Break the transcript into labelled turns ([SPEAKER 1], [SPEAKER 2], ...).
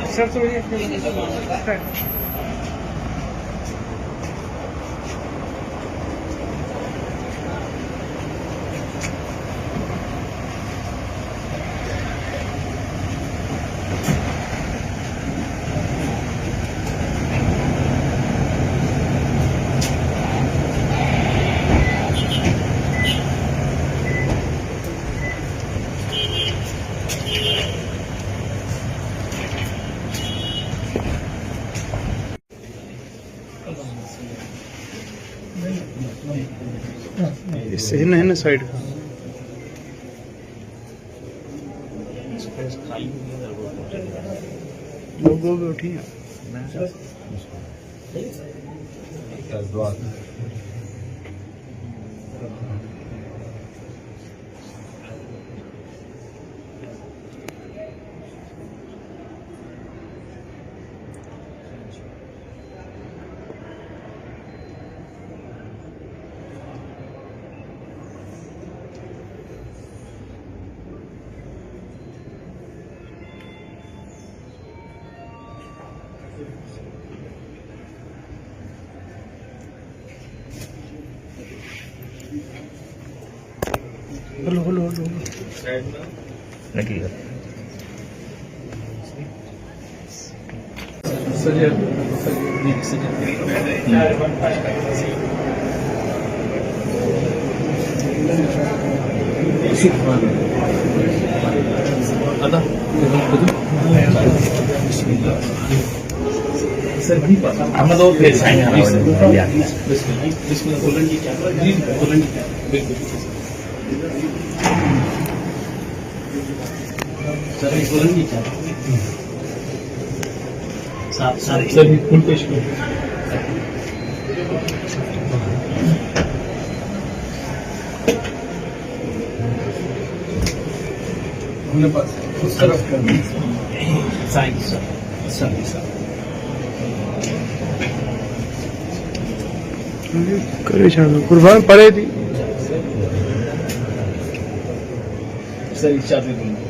[SPEAKER 1] sir तो ये इससे है ना साइड का लोग वो उठी हैं हेलो हेलो हेलो
[SPEAKER 2] नहीं আমরা তো
[SPEAKER 1] सर फुल पेश करो उस तरफ साइड सर करे छाड़ो कुर्बान पड़े थी सर इच्छा दे दूँ